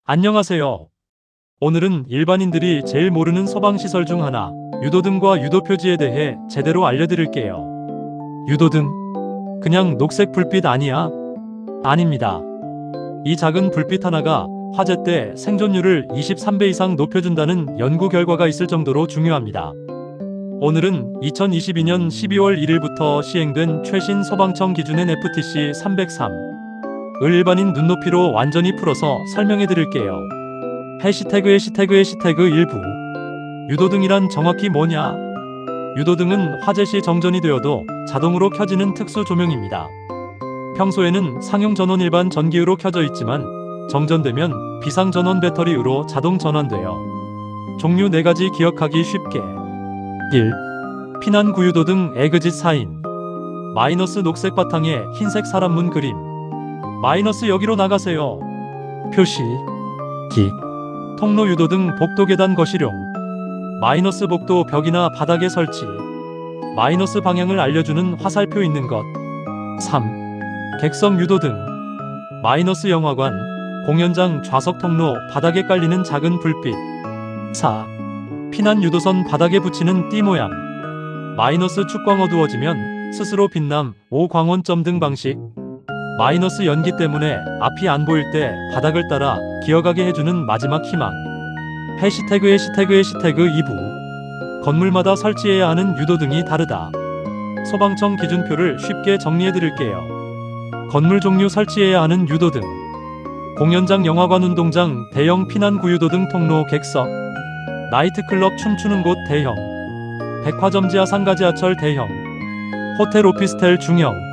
안녕하세요. 오늘은 일반인들이 제일 모르는 소방시설 중 하나, 유도등과 유도표지에 대해 제대로 알려드릴게요. 유도등. 그냥 녹색 불빛 아니야? 아닙니다. 이 작은 불빛 하나가 화재 때 생존율을 23배 이상 높여준다는 연구 결과가 있을 정도로 중요합니다. 오늘은 2022년 12월 1일부터 시행된 최신 소방청 기준인 FTC 303을 일반인 눈높이로 완전히 풀어서 설명해 드릴게요. 해시태그 1부. 유도등이란 정확히 뭐냐? 유도등은 화재 시 정전이 되어도 자동으로 켜지는 특수 조명입니다. 평소에는 상용 전원 일반 전기으로 켜져 있지만 정전되면 비상 전원 배터리로 자동 전환돼요. 종류 4가지 기억하기 쉽게. 1. 피난 구유도등 에그짓 사인. 마이너스 녹색 바탕에 흰색 사람문 그림. 마이너스 여기로 나가세요. 표시. 기. 통로 유도등 복도 계단 거실용. 마이너스 복도 벽이나 바닥에 설치. 마이너스 방향을 알려주는 화살표 있는 것. 3. 객석 유도등. 마이너스 영화관, 공연장 좌석 통로 바닥에 깔리는 작은 불빛. 4. 피난 유도선 바닥에 붙이는 띠 모양. 마이너스 축광 어두워지면 스스로 빛남 5 광원점 등 방식. 마이너스 연기 때문에 앞이 안 보일 때 바닥을 따라 기어가게 해주는 마지막 희망. 해시태그 2부. 건물마다 설치해야 하는 유도등이 다르다. 소방청 기준표를 쉽게 정리해드릴게요. 건물 종류 설치해야 하는 유도등. 공연장, 영화관, 운동장, 대형 피난 구유도등 통로, 객석. 나이트클럽, 춤추는 곳 대형. 백화점, 지하 상가, 지하철 대형. 호텔, 오피스텔 중형.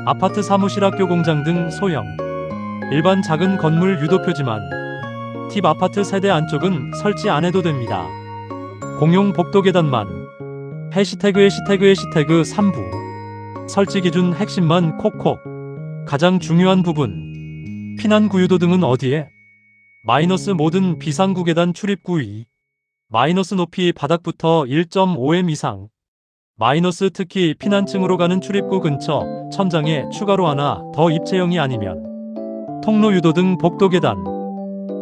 아파트, 사무실, 학교, 공장 등 소형. 일반 작은 건물 유도표지만. 팁: 아파트 세대 안쪽은 설치 안 해도 됩니다. 공용 복도 계단만. 해시태그 3부. 설치 기준 핵심만 콕콕. 가장 중요한 부분. 피난 구유도등은 어디에? 마이너스 모든 비상구 계단 출입구 위. 마이너스 높이 바닥부터 1.5m 이상. 마이너스 특히 피난층으로 가는 출입구 근처 천장에 추가로 하나 더 입체형이 아니면. 통로 유도등 복도 계단.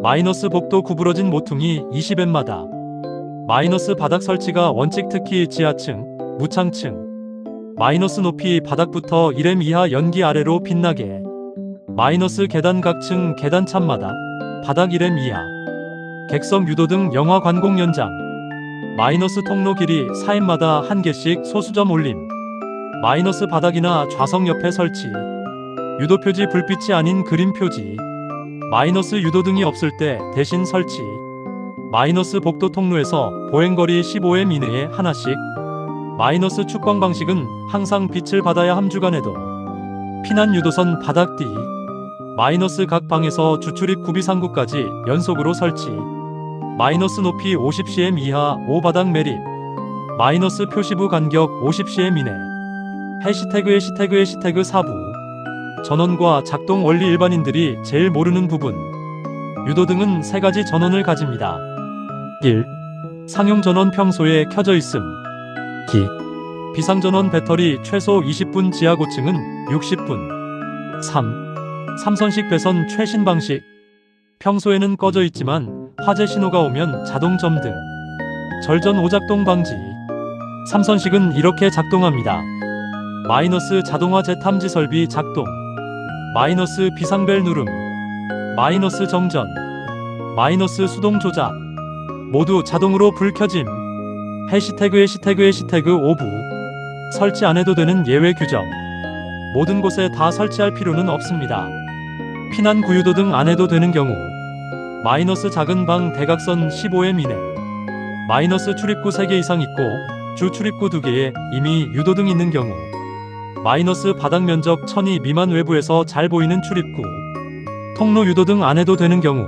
마이너스 복도 구부러진 모퉁이 20m마다. 마이너스 바닥 설치가 원칙 특히 지하층, 무창층. 마이너스 높이 바닥부터 1m 이하 연기 아래로 빛나게. 마이너스 계단 각층 계단 참마다 바닥 1m 이하. 객석 유도등 영화관 공연장. 마이너스 통로 길이 4m마다 한 개씩 소수점 올림. 마이너스 바닥이나 좌석 옆에 설치. 유도표지 불빛이 아닌 그림 표지. 마이너스 유도등이 없을 때 대신 설치. 마이너스 복도 통로에서 보행거리 15m 이내에 하나씩. 마이너스 축광 방식은 항상 빛을 받아야 함주간에도. 피난 유도선 바닥 뒤. 마이너스 각 방에서 주출입 구비상구까지 연속으로 설치. 마이너스 높이 50cm 이하 5바닥 매립. 마이너스 표시부 간격 50cm 이내. 해시태그 4부. 전원과 작동 원리 일반인들이 제일 모르는 부분. 유도등은 3가지 전원을 가집니다. 1. 상용 전원 평소에 켜져 있음. 기. 비상전원 배터리 최소 20분, 지하 고층은 60분. 3. 삼선식 배선 최신 방식. 평소에는 꺼져 있지만 화재 신호가 오면 자동 점등. 절전 오작동 방지. 삼선식은 이렇게 작동합니다. 마이너스 자동화 재탐지 설비 작동. 마이너스 비상벨 누름. 마이너스 정전. 마이너스 수동 조작. 모두 자동으로 불 켜짐. 해시태그 5부. 설치 안 해도 되는 예외 규정. 모든 곳에 다 설치할 필요는 없습니다. 피난 구유도등 안 해도 되는 경우. 마이너스 작은 방 대각선 15m 이내. 마이너스 출입구 3개 이상 있고 주 출입구 2개에 이미 유도등 있는 경우. 마이너스 바닥 면적 1000이 미만 외부에서 잘 보이는 출입구. 통로 유도등 안 해도 되는 경우.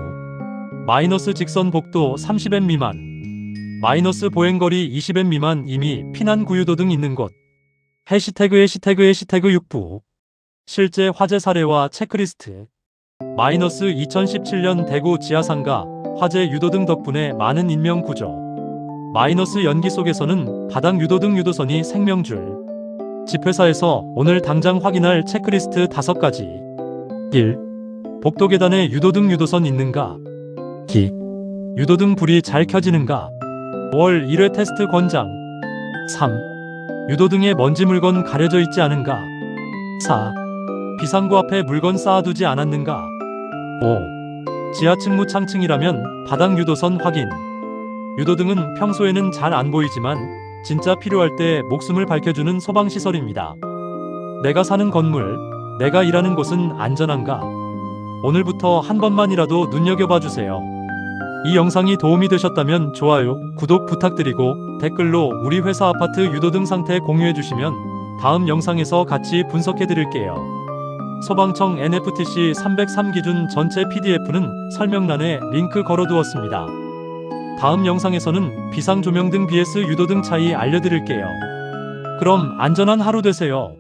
마이너스 직선 복도 30m 미만. 마이너스 보행거리 20m 미만 이미 피난 구유도등 있는 곳. 해시태그 6부. 실제 화재 사례와 체크리스트. 마이너스 2017년 대구 지하상가 화재 유도등 덕분에 많은 인명 구조. 마이너스 연기 속에서는 바닥 유도등 유도선이 생명줄. 집회사에서 오늘 당장 확인할 체크리스트 5가지. 1. 복도 계단에 유도등 유도선 있는가? 기. 유도등 불이 잘 켜지는가? 5월 1회 테스트 권장. 3. 유도등에 먼지 물건 가려져 있지 않은가? 4. 비상구 앞에 물건 쌓아두지 않았는가? 5. 지하층 창층이라면 바닥 유도선 확인. 유도등은 평소에는 잘 안 보이지만 진짜 필요할 때 목숨을 밝혀주는 소방시설입니다. 내가 사는 건물, 내가 일하는 곳은 안전한가? 오늘부터 한 번만이라도 눈여겨봐 주세요. 이 영상이 도움이 되셨다면 좋아요, 구독 부탁드리고 댓글로 우리 회사 아파트 유도등 상태 공유해 주시면 다음 영상에서 같이 분석해 드릴게요. 소방청 NFTC 303 기준 전체 PDF는 설명란에 링크 걸어두었습니다. 다음 영상에서는 비상조명 등 vs 유도등 차이 알려드릴게요. 그럼 안전한 하루 되세요.